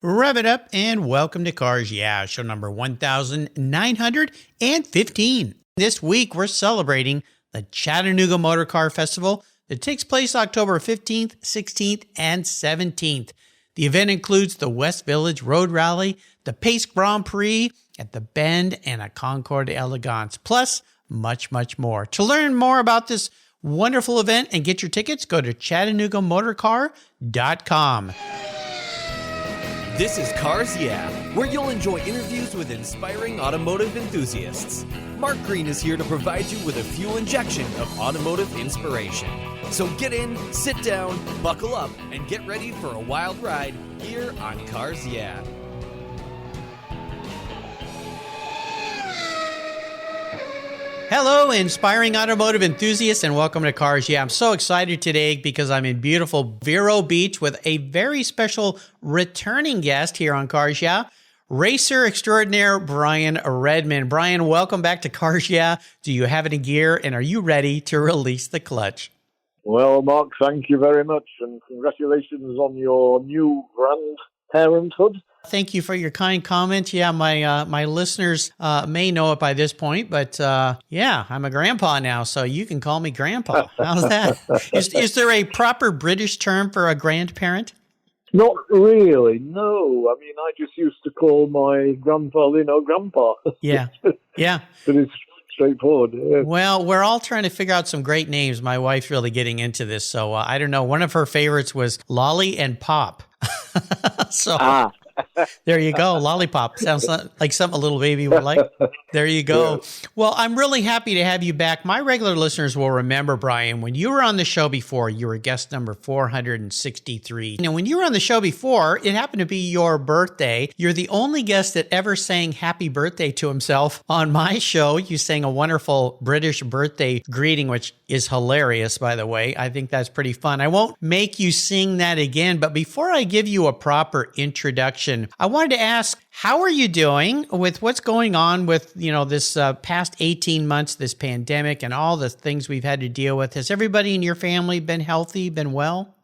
Rev it up and welcome to Cars Yeah, show number 1915. This week we're celebrating the Chattanooga Motorcar Festival that takes place October 15th, 16th, and 17th. The event includes the West Village Road Rally, the Pace Grand Prix at the Bend, and a Concours d'Elegance, plus much, much more. To learn more about this wonderful event and get your tickets, go to ChattanoogaMotorcar.com. This is Cars Yeah, where you'll enjoy interviews with inspiring automotive enthusiasts. Mark Green is here to provide you with a fuel injection of automotive inspiration. So get in, sit down, buckle up, and get ready for a wild ride here on Cars Yeah. Hello, inspiring automotive enthusiasts, and welcome to Cars Yeah. I'm so excited today because I'm in beautiful Vero Beach with a very special returning guest here on Cars Yeah, racer extraordinaire Brian Redman. Brian, welcome back to Cars Yeah. Do you have any gear, and are you ready to release the clutch? Well, Mark, thank you very much, and congratulations on your new grandparenthood. Thank you for your kind comments. Yeah, my listeners may know it by this point, but yeah, I'm a grandpa now, so you can call me grandpa. How's that? Is there a proper British term for a grandparent? Not really, no. I mean, I just used to call my grandfather, grandpa. Yeah, yeah. But it's straightforward. Yeah. Well, we're all trying to figure out some great names. My wife's really getting into this, so I don't know. One of her favorites was Lolly and Pop. So there you go. Lollipop. Sounds like something a little baby would like. There you go. Yeah. Well, I'm really happy to have you back. My regular listeners will remember, Brian, when you were on the show before, you were guest number 463. Now, when you were on the show before, it happened to be your birthday. You're the only guest that ever sang happy birthday to himself on my show. You sang a wonderful British birthday greeting, which is hilarious, by the way. I think that's pretty fun. I won't make you sing that again, but before I give you a proper introduction, I wanted to ask, how are you doing with what's going on with, this past 18 months, this pandemic and all the things we've had to deal with? Has everybody in your family been healthy, been well?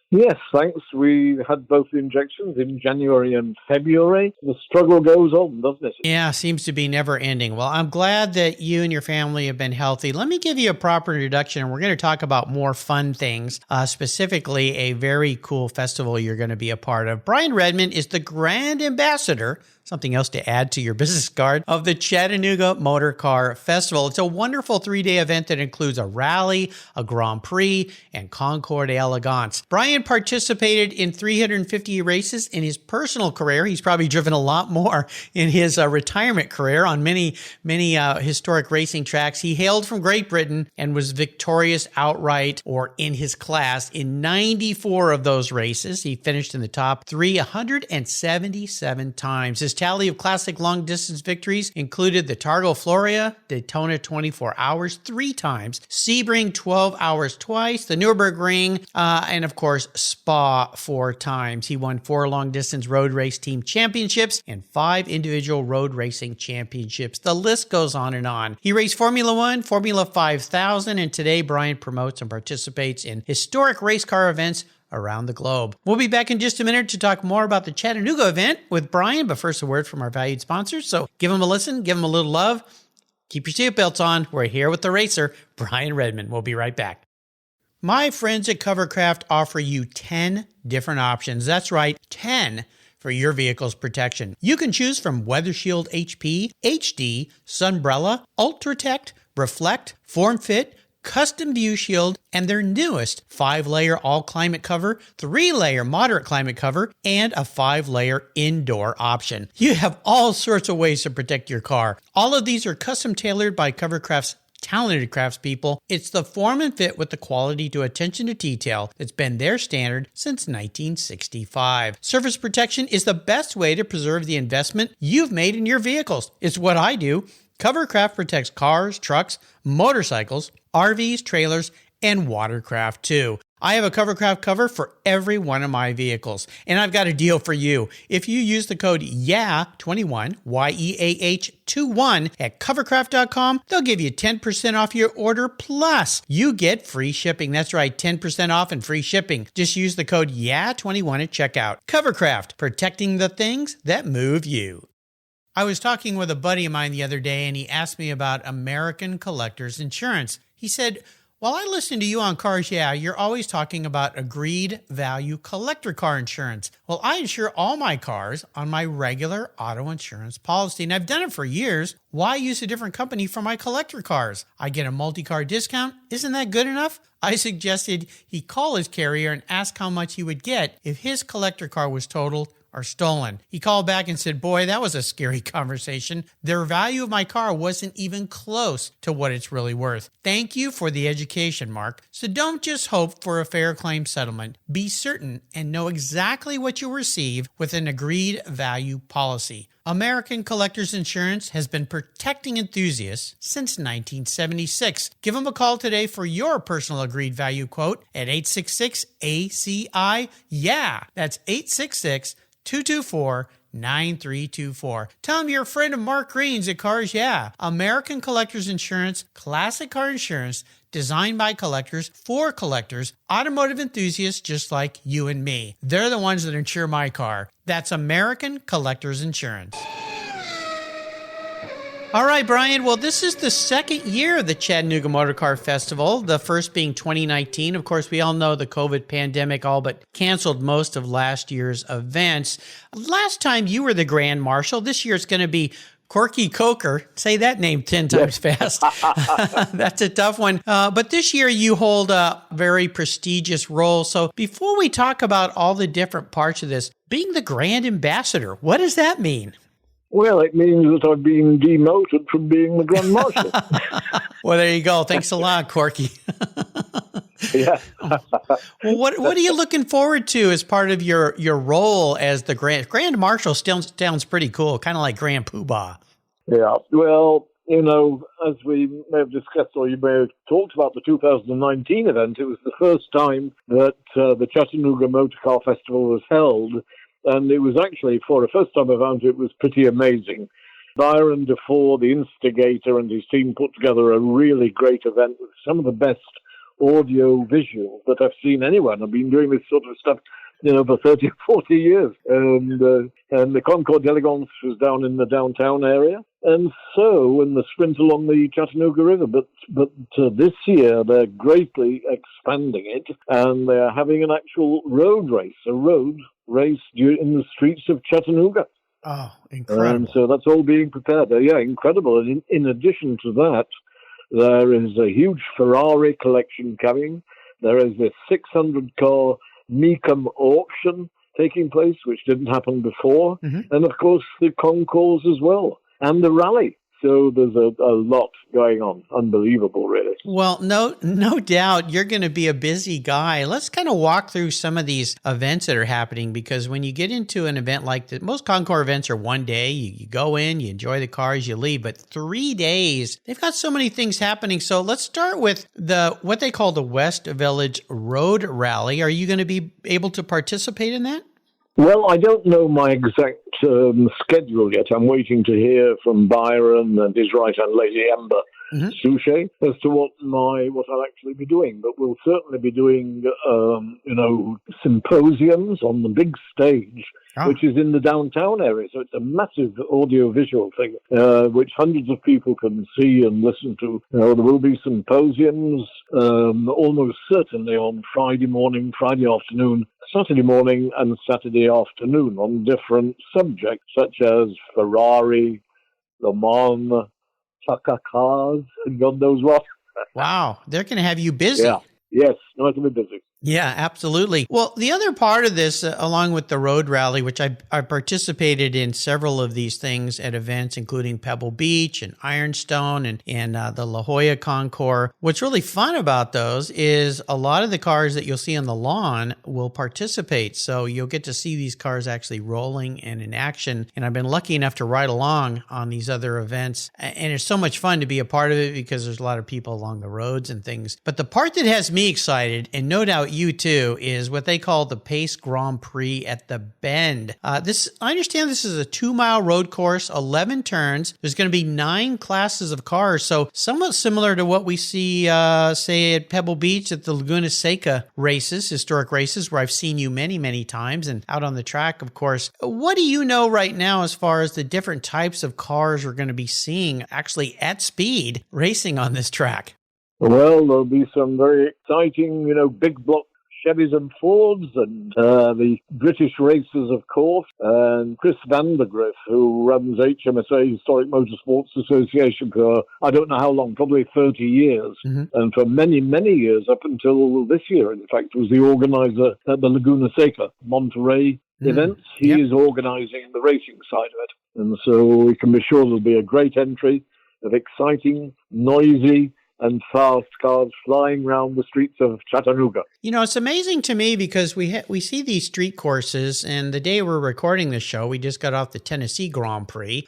Yes, thanks. We had both the injections in January and February. The struggle goes on, doesn't it? Yeah, seems to be never ending. Well, I'm glad that you and your family have been healthy. Let me give you a proper introduction, and we're going to talk about more fun things, specifically a very cool festival you're going to be a part of. Brian Redman is the grand ambassador, something else to add to your business card, of the Chattanooga Motorcar Festival. It's a wonderful 3-day event that includes a rally, a Grand Prix, and Concours d'Elegance. Brian participated in 350 races in his personal career. He's probably driven a lot more in his retirement career on many historic racing tracks. He hailed from Great Britain and was victorious outright or in his class in 94 of those races. He finished in the top 377 times. His tally of classic long-distance victories included the Targa Florio, Daytona 24 Hours 3 times, Sebring 12 Hours twice, the Nurburgring, and of course, Spa 4 times. He won 4 long-distance road race team championships and 5 individual road racing championships. The list goes on and on. He raced Formula One, Formula 5000, and today Brian promotes and participates in historic race car events around the globe. We'll be back in just a minute to talk more about the Chattanooga event with Brian, but first a word from our valued sponsors. So give them a listen, give them a little love. Keep your seatbelts on. We're here with the racer, Brian Redman. We'll be right back. My friends at Covercraft offer you 10 different options. That's right, 10 for your vehicle's protection. You can choose from Weather Shield HP, HD, Sunbrella, Ultratect, Reflect, Form Fit, Custom View Shield, and their newest 5-layer all-climate cover, 3-layer moderate climate cover, and a 5-layer indoor option. You have all sorts of ways to protect your car. All of these are custom tailored by Covercraft's talented craftspeople. It's the form and fit with the quality to attention to detail that's been their standard since 1965. Surface protection is the best way to preserve the investment you've made in your vehicles. It's what I do. Covercraft protects cars, trucks, motorcycles, RVs, trailers, and watercraft too. I have a Covercraft cover for every one of my vehicles, and I've got a deal for you. If you use the code YEAH21, YEAH21 at covercraft.com, they'll give you 10% off your order, plus you get free shipping. That's right, 10% off and free shipping. Just use the code YEAH21 at checkout. Covercraft, protecting the things that move you. I was talking with a buddy of mine the other day, and he asked me about American Collectors Insurance. He said, "While I listen to you on Cars Yeah, you're always talking about agreed value collector car insurance. Well, I insure all my cars on my regular auto insurance policy, and I've done it for years. Why use a different company for my collector cars? I get a multi-car discount. Isn't that good enough?" I suggested he call his carrier and ask how much he would get if his collector car was totaled or stolen. He called back and said, "Boy, that was a scary conversation. The value of my car wasn't even close to what it's really worth." Thank you for the education, Mark. So don't just hope for a fair claim settlement. Be certain and know exactly what you'll receive with an agreed value policy. American Collectors Insurance has been protecting enthusiasts since 1976. Give them a call today for your personal agreed value quote at 866-ACI-YEAH. That's 866-224-9324. Tell them you're a friend of Mark Green's at Cars Yeah. American Collectors Insurance, classic car insurance, designed by collectors for collectors, automotive enthusiasts just like you and me. They're the ones that insure my car. That's American Collectors Insurance. All right, Brian. Well, this is the second year of the Chattanooga Motorcar Festival, the first being 2019. Of course, we all know the COVID pandemic all but canceled most of last year's events. Last time you were the Grand Marshal. This year it's going to be Corky Coker. Say that name 10 times fast. That's a tough one. But this year you hold a very prestigious role. So before we talk about all the different parts of this, being the Grand Ambassador, what does that mean? Well, it means that I've been demoted from being the Grand Marshal. Well, there you go. Thanks a lot, Corky. Yeah. Well, what are you looking forward to as part of your role as the Grand Marshal? Sounds pretty cool, kind of like Grand Poobah. Yeah. Well, you know, as we may have discussed, or you may have talked about the 2019 event, it was the first time that the Chattanooga Motorcar Festival was held. And it was actually, for a first-time event, it was pretty amazing. Byron DeFore, the instigator, and his team put together a really great event with some of the best audio-visual that I've seen anywhere. And I've been doing this sort of stuff, you know, for 30 or 40 years. And the Concours d'Elegance was down in the downtown area. And so, in the sprint along the Chattanooga River. But this year, they're greatly expanding it, and they're having an actual road race, in the streets of Chattanooga. Oh, incredible. And so that's all being prepared. Yeah, incredible. And in addition to that, there is a huge Ferrari collection coming. There is this 600-car Mecum auction taking place, which didn't happen before. Mm-hmm. And, of course, the Concours as well, and the Rallye. So there's a lot going on. Unbelievable, really. Well, no doubt you're going to be a busy guy. Let's kind of walk through some of these events that are happening, because when you get into an event like this, most Concours events are one day. You go in, you enjoy the cars, you leave. But 3 days, they've got so many things happening. So let's start with what they call the West Village Road Rally. Are you going to be able to participate in that? Well, I don't know my exact schedule yet. I'm waiting to hear from Byron and his right-hand lady, Ember Souchet, as to what I'll actually be doing. But we'll certainly be doing, symposiums on the big stage, which is in the downtown area. So it's a massive audio-visual thing, which hundreds of people can see and listen to. There will be symposiums almost certainly on Friday morning, Friday afternoon, Saturday morning and Saturday afternoon on different subjects such as Ferrari, Le Mans, Tucker cars, and God knows what. Wow, they're going to have you busy. Yeah. Yes, no, it's going to be busy. Yeah, absolutely. Well, the other part of this, along with the road rally, which I participated in several of these things at events, including Pebble Beach and Ironstone and the La Jolla Concours. What's really fun about those is a lot of the cars that you'll see on the lawn will participate. So you'll get to see these cars actually rolling and in action. And I've been lucky enough to ride along on these other events. And it's so much fun to be a part of it because there's a lot of people along the roads and things. But the part that has me excited, and no doubt you too is what they call the Pace Grand Prix at the Bend. I understand this is a 2-mile road course, 11 turns. There's going to be 9 classes of cars. So somewhat similar to what we see, say at Pebble Beach at the Laguna Seca races, historic races, where I've seen you many, many times and out on the track, of course. What do you know right now as far as the different types of cars we're going to be seeing actually at speed racing on this track? Well, there'll be some very exciting, big block Chevys and Fords and the British racers, of course, and Chris Vandergriff, who runs HMSA, Historic Motorsports Association, for I don't know how long, probably 30 years. Mm-hmm. And for many, many years, up until this year, in fact, was the organizer at the Laguna Seca, Monterey events. He is organizing the racing side of it. And so we can be sure there'll be a great entry of exciting, noisy, and fast cars flying around the streets of Chattanooga. It's amazing to me because we see these street courses, and the day we're recording this show, we just got off the Tennessee Grand Prix,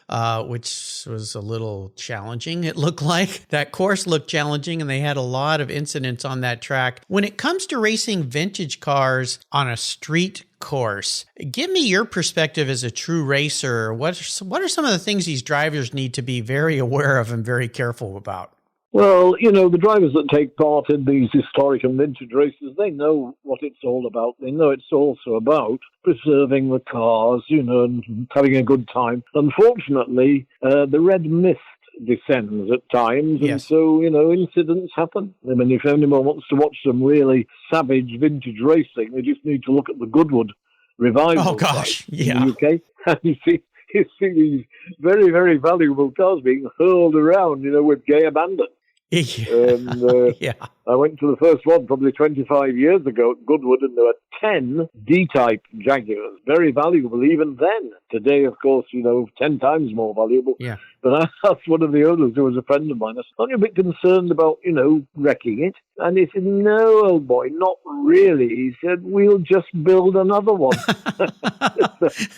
which was a little challenging. It looked like that course looked challenging, and they had a lot of incidents on that track. When it comes to racing vintage cars on a street course, give me your perspective as a true racer. What are some of the things these drivers need to be very aware of and very careful about? Well, the drivers that take part in these historic and vintage races, they know what it's all about. They know it's also about preserving the cars, and having a good time. Unfortunately, the red mist descends at times, and so, incidents happen. I mean, if anyone wants to watch some really savage vintage racing, they just need to look at the Goodwood revival. Oh, gosh, in the UK. And you see these very, very valuable cars being hurled around, with gay abandon. And I went to the first one probably 25 years ago at Goodwood, and there were 10 D-type Jaguars, very valuable even then. Today, of course, 10 times more valuable. Yeah. But I asked one of the owners, who was a friend of mine, I said, aren't you a bit concerned about, wrecking it? And he said, no, old boy, not really. He said, we'll just build another one.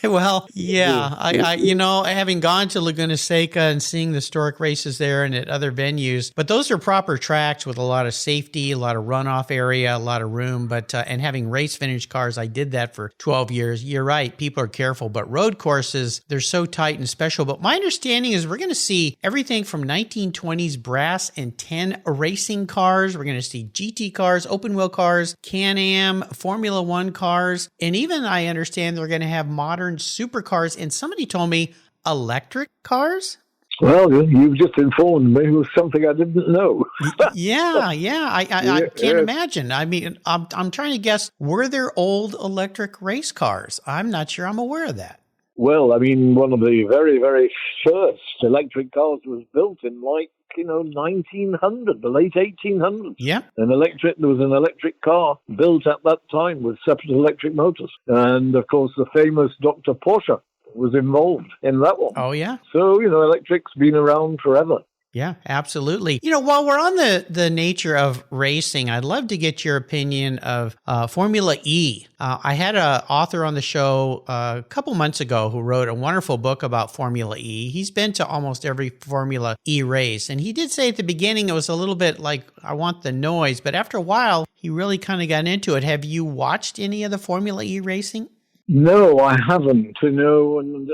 Well, yeah. I having gone to Laguna Seca and seeing the historic races there and at other venues, but those are proper tracks with a lot of safety, a lot of runoff area, a lot of room, but and having race vintage cars, I did that for 12 years. You're right. People are careful, but road courses, they're so tight and special. But my understanding is we're going to see everything from 1920s brass and 10 racing cars. We're going to see GT cars, open wheel cars, Can-Am, Formula One cars, and even I understand they're going to have modern supercars. And somebody told me electric cars. Well, you've just informed me of something I didn't know. I can't imagine. I mean, I'm trying to guess, were there old electric race cars? I'm not sure I'm aware of that. Well, I mean, one of the very, very first electric cars was built in 1900, the late 1800s. Yeah. There was an electric car built at that time with separate electric motors. And, of course, the famous Dr. Porsche was involved in that one. Oh, yeah. So, electric's been around forever. Yeah, absolutely. While we're on the nature of racing, I'd love to get your opinion of Formula E. I had an author on the show a couple months ago who wrote a wonderful book about Formula E. He's been to almost every Formula E race, and he did say at the beginning it was a little bit like, I want the noise, but after a while, he really kind of got into it. Have you watched any of the Formula E racing? No, I haven't. And I'm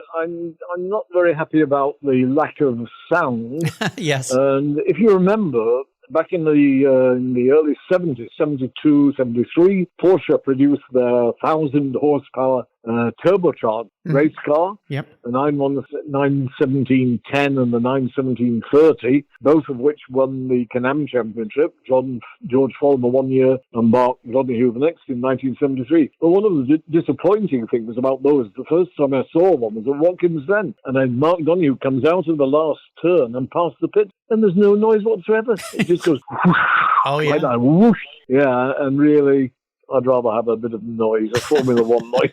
not very happy about the lack of sound. Yes. And if you remember, back in the early 70s, 72, 73, Porsche produced their 1,000 horsepower turbocharged race car. Yep. The 91710 and the 91730, both of which won the Can-Am Championship. George Follmer 1 year and Mark Donoghue the next in 1973. But one of the disappointing things about those, the first time I saw one was at Watkins Glen. And then Mark Donoghue comes out of the last turn and past the pit, and there's no noise whatsoever. It just goes whoosh, oh, yeah. like that, whoosh. Yeah, and really, I'd rather have a bit of noise, a Formula One noise.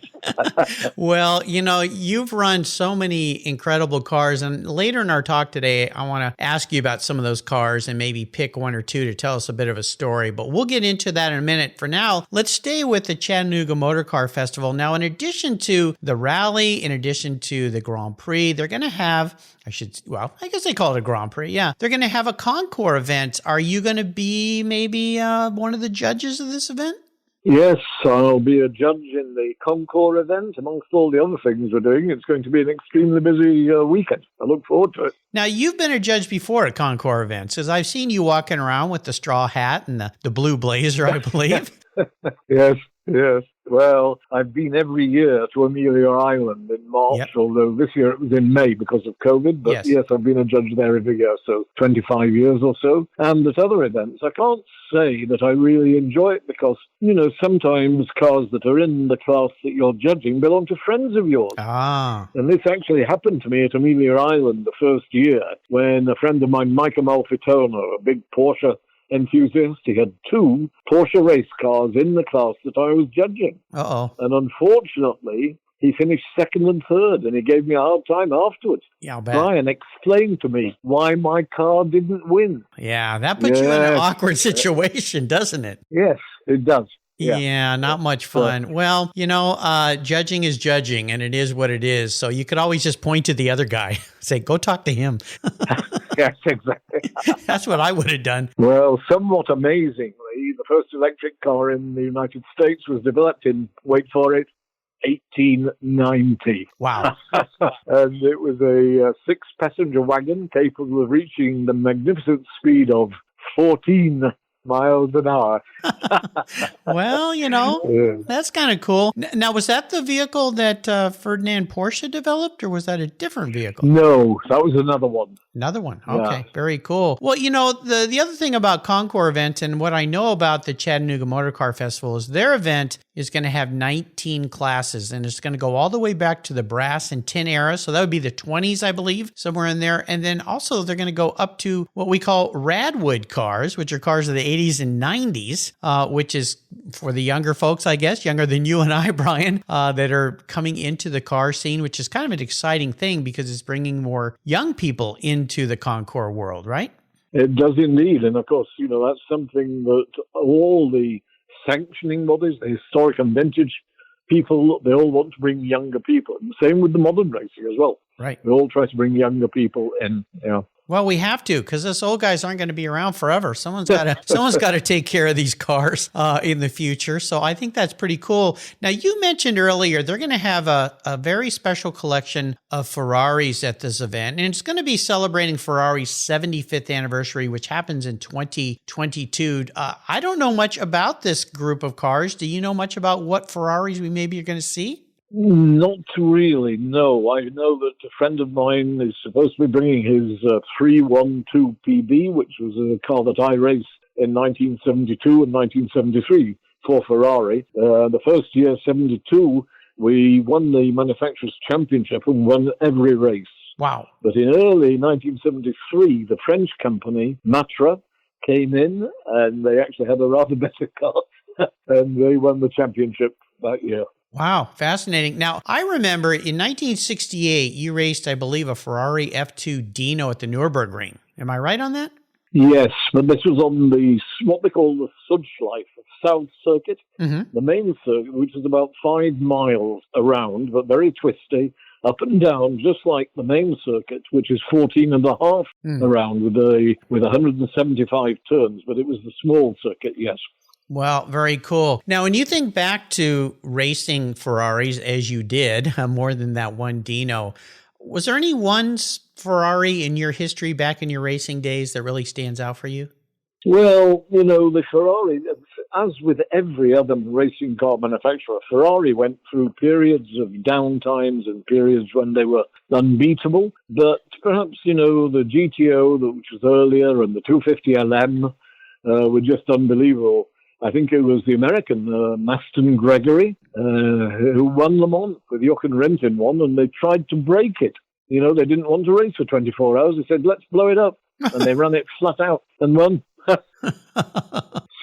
Well, you've run so many incredible cars, and later in our talk today, I want to ask you about some of those cars and maybe pick one or two to tell us a bit of a story, but we'll get into that in a minute. For now, let's stay with the Chattanooga Motorcar Festival. Now, in addition to the Rallye, in addition to the Grand Prix, they're going to have, I guess they call it a Grand Prix, yeah. They're going to have a Concours event. Are you going to be maybe one of the judges of this event? Yes, I'll be a judge in the Concours event. Amongst all the other things we're doing, it's going to be an extremely busy weekend. I look forward to it. Now, you've been a judge before at Concours events, as I've seen you walking around with the straw hat and the blue blazer, I believe. Yes. Well, I've been every year to Amelia Island in March, although this year it was in May because of COVID. But yes, I've been a judge there every year, so 25 years or so. And at other events, I can't say that I really enjoy it because, sometimes cars that are in the class that you're judging belong to friends of yours. And this actually happened to me at Amelia Island the first year when a friend of mine, Mike Amalfitano, a big Porsche enthusiast, he had 2 Porsche race cars in the class that I was judging. And unfortunately, he finished second and third, and he gave me a hard time afterwards. Yeah, I'll bet. Brian explained to me why my car didn't win. Yeah, that puts you in an awkward situation, doesn't it? Yes, it does. Yeah, not much fun. Well, judging is judging, and it is what it is. So you could always just point to the other guy, say, go talk to him. Yes, exactly. That's what I would have done. Well, somewhat amazingly, the first electric car in the United States was developed in, wait for it, 1890. Wow. And it was a 6-passenger wagon capable of reaching the magnificent speed of 14 miles an hour. Well, that's kind of cool. Now, was that the vehicle that Ferdinand Porsche developed, or was that a different vehicle? No, that was another one. Another one. Okay, very cool. Well, the other thing about Concours event and what I know about the Chattanooga Motorcar Festival is their event is going to have 19 classes, and it's going to go all the way back to the brass and tin era. So that would be the 20s, I believe, somewhere in there. And then also they're going to go up to what we call Radwood cars, which are cars of the 80s and 90s, which is for the younger folks, I guess, younger than you and I, Brian, that are coming into the car scene, which is kind of an exciting thing because it's bringing more young people into the Concours world, right? It does indeed. And of course, that's something that all the sanctioning bodies, the historic and vintage people, they all want to bring younger people. And same with the modern racing as well. Right. They all try to bring younger people in. Well, we have to, because us old guys aren't going to be around forever. Someone's got to take care of these cars in the future. So I think that's pretty cool. Now, you mentioned earlier they're going to have a very special collection of Ferraris at this event, and it's going to be celebrating Ferrari's 75th anniversary, which happens in 2022. I don't know much about this group of cars. Do you know much about what Ferraris we maybe are going to see? Not really, no. I know that a friend of mine is supposed to be bringing his 312 PB, which was a car that I raced in 1972 and 1973 for Ferrari. The first year, 72, we won the manufacturer's championship and won every race. Wow. But in early 1973, the French company, Matra, came in, and they actually had a rather better car, and they won the championship that year. Wow, fascinating. Now, I remember in 1968, you raced, I believe, a Ferrari F2 Dino at the Nurburgring. Am I right on that? Yes, but this was on what they call the Sudschleife South Circuit, the main circuit, which is about 5 miles around, but very twisty, up and down, just like the main circuit, which is 14 and a half around with 175 turns, but it was the small circuit, yes. Well, very cool. Now, when you think back to racing Ferraris, as you did, more than that one Dino, was there any one Ferrari in your history back in your racing days that really stands out for you? Well, the Ferrari, as with every other racing car manufacturer, Ferrari went through periods of downtimes and periods when they were unbeatable. But perhaps, the GTO, which was earlier, and the 250 LM were just unbelievable. I think it was the American, Maston Gregory, who won Le Mans with Jochen Rindt in one, and they tried to break it. They didn't want to race for 24 hours. They said, let's blow it up. And they ran it flat out and won.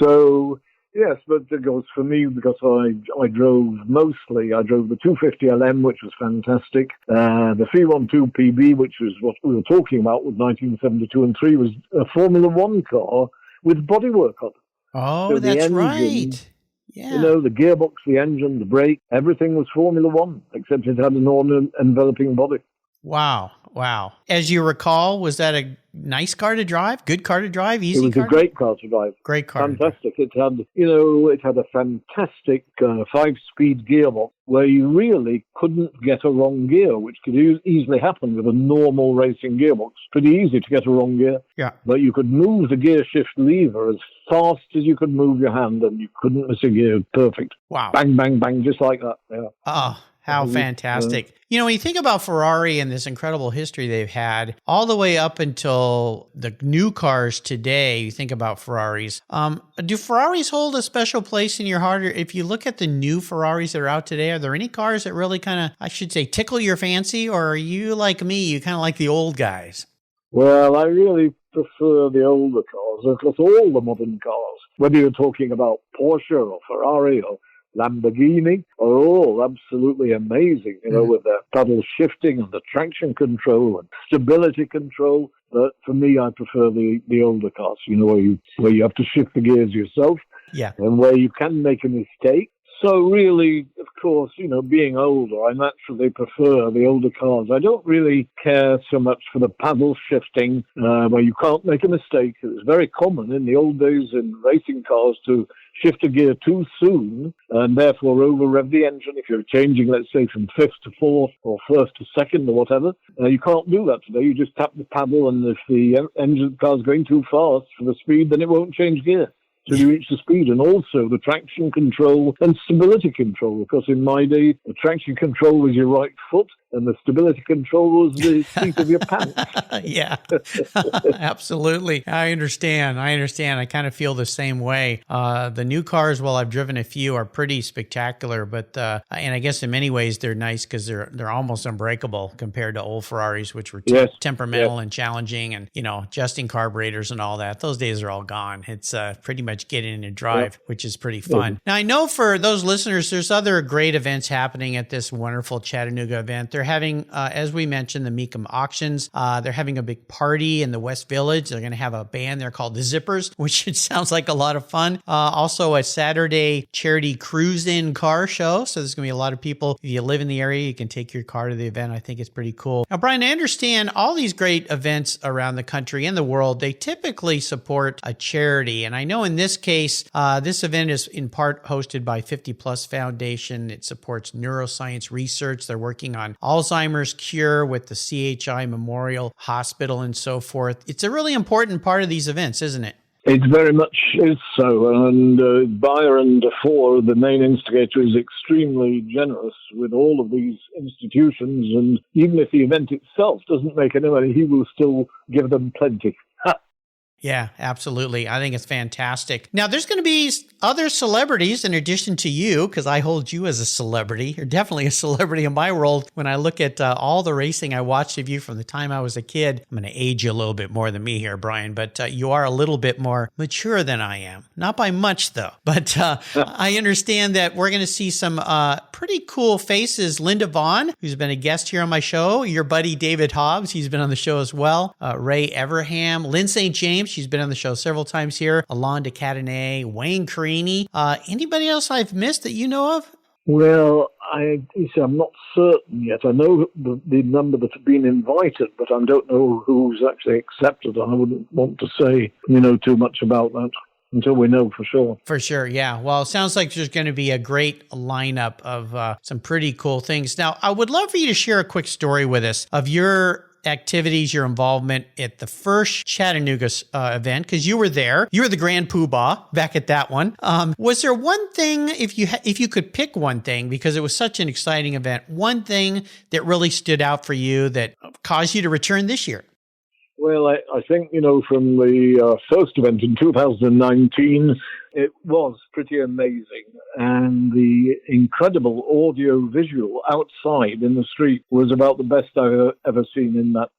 So, yes, but it goes for me because I drove the 250 LM, which was fantastic. The 312 PB, which was what we were talking about with 1972 and 3, was a Formula One car with bodywork on it. Oh, so that's right. Yeah. The gearbox, the engine, the brake, everything was Formula One, except it had a non-enveloping body. Wow. Wow. As you recall, was that a nice car to drive? Good car to drive? Easy car? It was a great car to drive. Great car. Fantastic. It had a fantastic 5-speed gearbox where you really couldn't get a wrong gear, which could easily happen with a normal racing gearbox. Pretty easy to get a wrong gear. Yeah. But you could move the gear shift lever as fast as you could move your hand, and you couldn't miss a gear. Perfect. Wow. Bang, bang, bang, just like that. Yeah. Oh, how fantastic. When you think about Ferrari and this incredible history they've had, all the way up until the new cars today, you think about Ferraris. Do Ferraris hold a special place in your heart? Or if you look at the new Ferraris that are out today, are there any cars that really kind of, I should say, tickle your fancy? Or are you like me, you kind of like the old guys? Well, I really prefer the older cars. Of course, all the modern cars, whether you're talking about Porsche or Ferrari or Lamborghini, are all absolutely amazing, with their paddle shifting and the traction control and stability control. But for me, I prefer the older cars, where you have to shift the gears yourself, and where you can make a mistake. So really, of course, being older, I naturally prefer the older cars. I don't really care so much for the paddle shifting, where you can't make a mistake. It was very common in the old days in racing cars to shift a gear too soon and therefore over-rev the engine. If you're changing, let's say, from fifth to fourth or first to second or whatever, you can't do that today. You just tap the paddle, and if the engine car's going too fast for the speed, then it won't change gear till you reach the speed. And also the traction control and stability control. Because in my day, the traction control was your right foot, and the stability control was the seat of your pants. Yeah, absolutely. I understand. I kind of feel the same way. The new cars, well, I've driven a few, are pretty spectacular, but and I guess in many ways they're nice because they're almost unbreakable compared to old Ferraris, which were temperamental and challenging, and adjusting carburetors and all that. Those days are all gone. It's pretty much get in and drive, which is pretty fun. Now, I know for those listeners, there's other great events happening at this wonderful Chattanooga event. They're having, as we mentioned, the Mecum auctions. They're having a big party in the West Village. They're going to have a band there called the Zippers, which sounds like a lot of fun. Also, a Saturday charity cruise-in car show. So there's going to be a lot of people. If you live in the area, you can take your car to the event. I think it's pretty cool. Now, Brian, I understand all these great events around the country and the world, they typically support a charity. And I know in this case, this event is in part hosted by 50 Plus Foundation. It supports neuroscience research. They're working on Alzheimer's cure with the CHI Memorial Hospital and so forth. It's a really important part of these events, isn't it? It very much is so. And Byron DeFore, the main instigator, is extremely generous with all of these institutions. And even if the event itself doesn't make any money, he will still give them plenty. Yeah, absolutely. I think it's fantastic. Now, there's going to be other celebrities in addition to you, because I hold you as a celebrity. You're definitely a celebrity in my world. When I look at all the racing I watched of you from the time I was a kid, I'm going to age you a little bit more than me here, Brian, but you are a little bit more mature than I am. Not by much, though. But I understand that we're going to see some pretty cool faces. Linda Vaughn, who's been a guest here on my show. Your buddy David Hobbs, he's been on the show as well. Ray Everham, Lynn St. James, she's been on the show several times here. Alonda Cadenet, Wayne Carini. Anybody else I've missed that you know of? Well, I'm not certain yet. I know the number that have been invited, but I don't know who's actually accepted. I wouldn't want to say, too much about that until we know for sure. For sure, yeah. Well, it sounds like there's going to be a great lineup of some pretty cool things. Now, I would love for you to share a quick story with us of your activities, your involvement at the first Chattanooga event, because you were there. You were the grand poobah back at that one. Was there one thing, if you could pick one thing, because it was such an exciting event, one thing that really stood out for you that caused you to return this year? Well, I think, from the first event in 2019, it was pretty amazing. And the incredible audio-visual outside in the street was about the best I've ever seen in that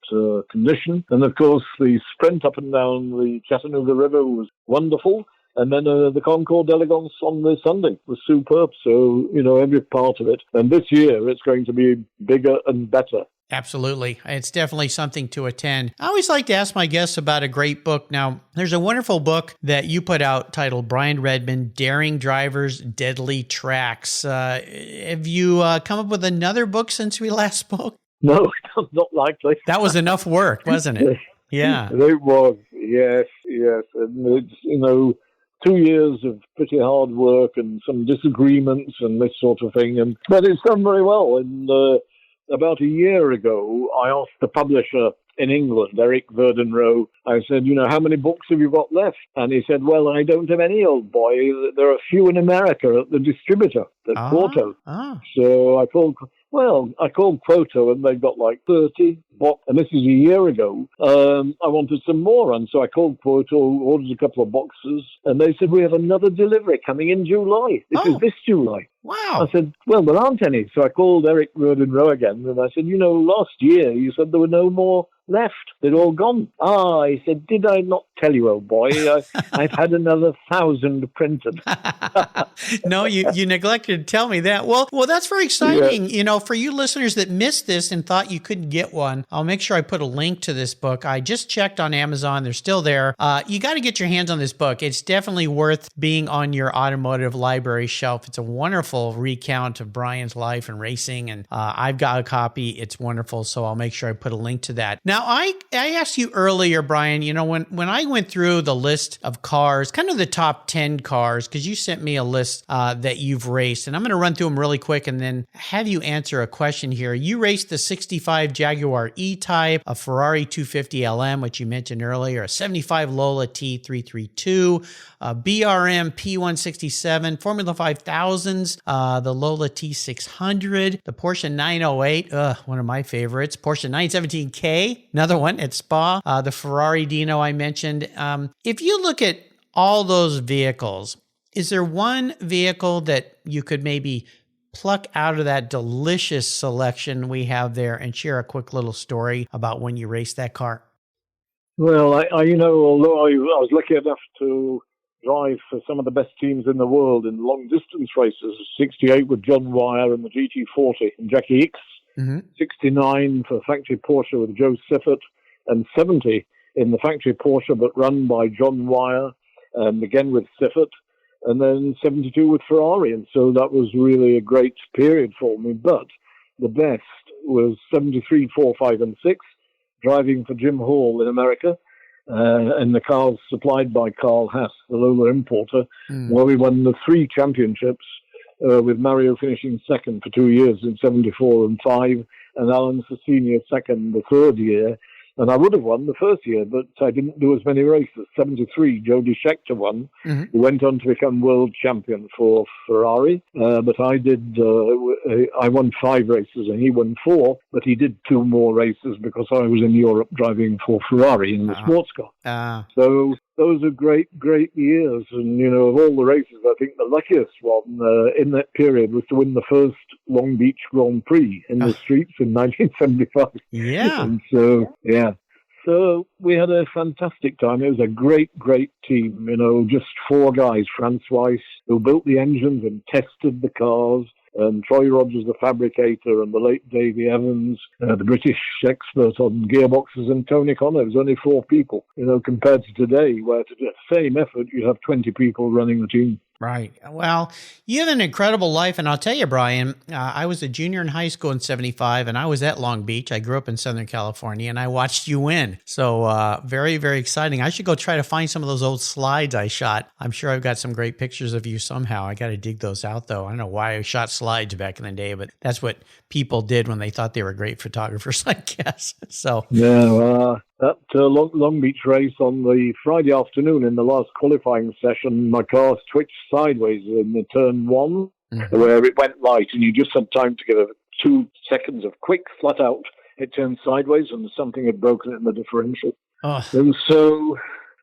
condition. And, of course, the sprint up and down the Chattanooga River was wonderful. And then the Concours d'Elegance on the Sunday was superb. So, every part of it. And this year, it's going to be bigger and better. Absolutely. It's definitely something to attend. I always like to ask my guests about a great book. Now, there's a wonderful book that you put out titled Brian Redman, Daring Drivers, Deadly Tracks. Have you come up with another book since we last spoke? No, not likely. That was enough work, wasn't it? Yeah. It was, yes. And it's, 2 years of pretty hard work and some disagreements and this sort of thing. But it's done very well. And about a year ago, I asked the publisher in England, Eric Verdenroe, I said, how many books have you got left? And he said, well, I don't have any, old boy. There are a few in America at the distributor, at Quarto. So I called Quoto, and they've got like 30 boxes. And this is a year ago. I wanted some more, and so I called Quoto, ordered a couple of boxes, and they said, we have another delivery coming in July. This is this July. Wow. I said, well, there aren't any. So I called Eric Verdenroe again, and I said, last year you said there were no more left. They'd all gone. He said, did I not tell you, old boy? I've had another 1,000 printed. No, you neglected to tell me that. Well, that's very exciting. Yeah. For you listeners that missed this and thought you couldn't get one, I'll make sure I put a link to this book. I just checked on Amazon. They're still there. You got to get your hands on this book. It's definitely worth being on your automotive library shelf. It's a wonderful recount of Brian's life and racing, and I've got a copy. It's wonderful, so I'll make sure I put a link to that. Now, I asked you earlier, Brian, when I went through the list of cars, kind of the top 10 cars, because you sent me a list that you've raced, and I'm going to run through them really quick and then have you answer a question here. You raced the 65 Jaguar E-Type, a Ferrari 250 LM, which you mentioned earlier, a 75 Lola T332, a BRM P167, Formula 5000s, the Lola T600, the Porsche 908, one of my favorites, Porsche 917K, another one at Spa, the Ferrari Dino I mentioned. If you look at all those vehicles, is there one vehicle that you could maybe pluck out of that delicious selection we have there and share a quick little story about when you raced that car? Well, although I was lucky enough to drive for some of the best teams in the world in long-distance races, 68 with John Wyer and the GT40 and Jackie Hicks, 69 for factory Porsche with Joe Siffert, and 70 in the factory Porsche but run by John Wyer, and again with Siffert, and then 72 with Ferrari. And so that was really a great period for me. But the best was 73, 4, 5, and 6, driving for Jim Hall in America, and the cars supplied by Carl Haas, the Lola importer, where we won the 3 championships, with Mario finishing second for 2 years in 74 and 5, and Alan Senior second the third year. And I would have won the first year, but I didn't do as many races. 73, Jody Scheckter won, who went on to become world champion for Ferrari. But I did, I won 5 races and he won 4, but he did 2 more races because I was in Europe driving for Ferrari in the sports car. So those are great years. And, of all the races, I think the luckiest one in that period was to win the first Long Beach Grand Prix in the streets in 1975. Yeah. And so, yeah. So we had a fantastic time. It was a great team, just 4 guys, Franz Weiss, who built the engines and tested the cars, and Troy Rogers, the fabricator, and the late Davy Evans, the British expert on gearboxes, and Tony Connor. It was only 4 people, compared to today, where to do the same effort, you'd have 20 people running the team. Right. Well, you have an incredible life. And I'll tell you, Brian, I was a junior in high school in 75, and I was at Long Beach. I grew up in Southern California, and I watched you win. So very, very exciting. I should go try to find some of those old slides I shot. I'm sure I've got some great pictures of you somehow. I got to dig those out, though. I don't know why I shot slides back in the day, but that's what people did when they thought they were great photographers, I guess. So yeah, that Long Beach race on the Friday afternoon in the last qualifying session, my car switched sideways in the turn 1, where it went light, and you just had time to get 2 seconds of quick flat out. It turned sideways, and something had broken in the differential. And so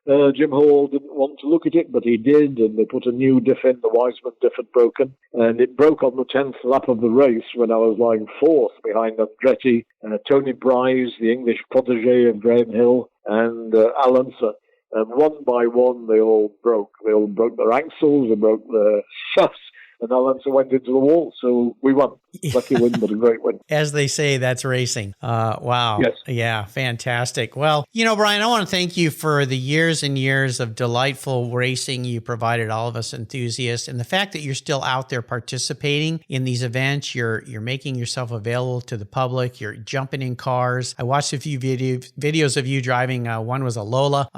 Jim Hall didn't want to look at it, but he did, and they put a new diff in. The Wiseman diff had broken, and it broke on the 10th lap of the race when I was lying 4th behind Andretti, Tony Bryce, the English protege of Graham Hill, and Al Unser. And one by one, they all broke. They all broke their axles, they broke their shafts, and Alonso went into the wall. So we won. Lucky win, but a great win. As they say, that's racing. Wow. Yes. Yeah, fantastic. Well, Brian, I want to thank you for the years and years of delightful racing you provided all of us enthusiasts, and the fact that you're still out there participating in these events. You're making yourself available to the public. You're jumping in cars. I watched a few videos of you driving. One was a Lola,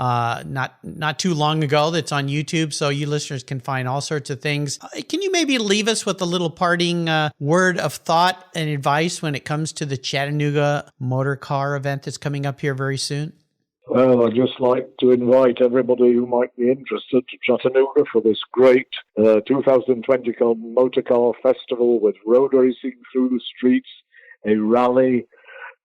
not too long ago. That's on YouTube, so you listeners can find all sorts of things. Can you maybe leave us with a little parting word of thought and advice when it comes to the Chattanooga Motor Car event that's coming up here very soon? Well, I'd just like to invite everybody who might be interested to Chattanooga for this great 2020 Motor Car Festival with road racing through the streets, a rally,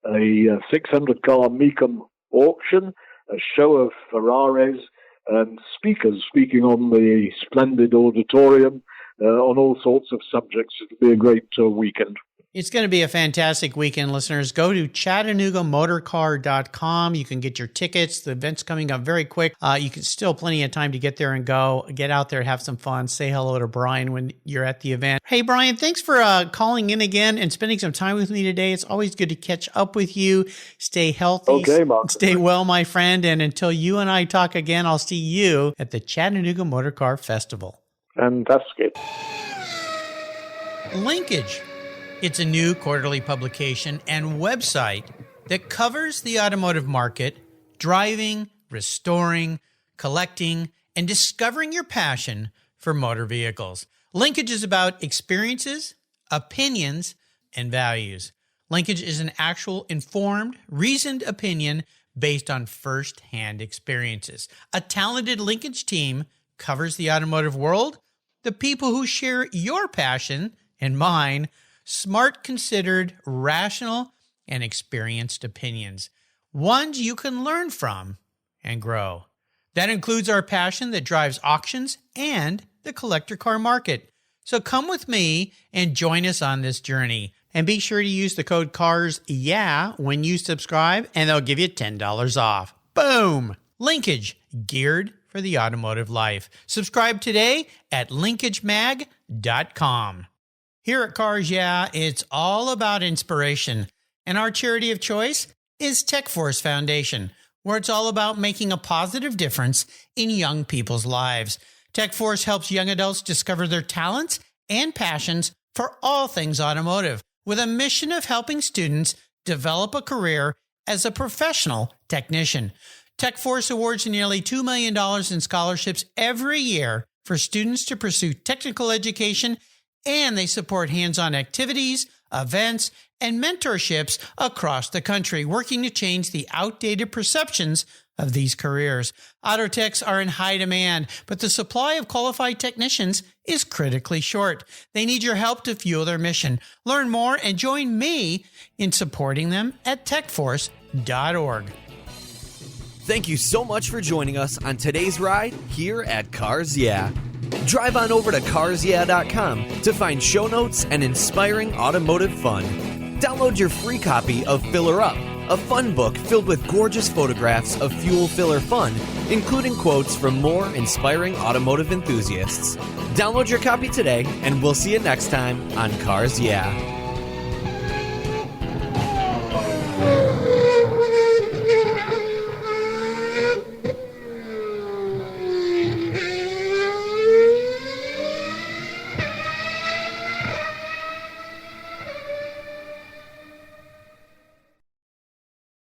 a 600-car Mecum auction, a show of Ferraris, and speakers speaking on the splendid auditorium on all sorts of subjects. It'll be a great weekend. It's going to be a fantastic weekend, listeners. Go to ChattanoogaMotorcar.com. You can get your tickets. The event's coming up very quick. You can still plenty of time to get there and go. Get out there, have some fun. Say hello to Brian when you're at the event. Hey, Brian, thanks for calling in again and spending some time with me today. It's always good to catch up with you. Stay healthy. Okay, Mark. Stay well, my friend. And until you and I talk again, I'll see you at the Chattanooga Motorcar Festival. Fantastic. Linkage. It's a new quarterly publication and website that covers the automotive market, driving, restoring, collecting, and discovering your passion for motor vehicles. Linkage is about experiences, opinions, and values. Linkage is an actual informed, reasoned opinion based on first-hand experiences. A talented linkage team covers the automotive world, the people who share your passion and mine, smart, considered, rational, and experienced opinions, ones you can learn from and grow. That includes our passion that drives auctions and the collector car market. So come with me and join us on this journey. And be sure to use the code CARSYEAH when you subscribe, and they'll give you $10 off. Boom! Linkage, geared for the automotive life. Subscribe today at linkagemag.com. Here at Cars Yeah, it's all about inspiration. And our charity of choice is Tech Force Foundation, where it's all about making a positive difference in young people's lives. Tech Force helps young adults discover their talents and passions for all things automotive, with a mission of helping students develop a career as a professional technician. Tech Force awards nearly $2 million in scholarships every year for students to pursue technical education, and they support hands-on activities, events, and mentorships across the country, working to change the outdated perceptions of these careers. Auto techs are in high demand, but the supply of qualified technicians is critically short. They need your help to fuel their mission. Learn more and join me in supporting them at techforce.org. Thank you so much for joining us on today's ride here at Cars Yeah. Drive on over to carsyeah.com to find show notes and inspiring automotive fun. Download your free copy of Filler Up, a fun book filled with gorgeous photographs of fuel filler fun, including quotes from more inspiring automotive enthusiasts. Download your copy today, and we'll see you next time on Cars Yeah.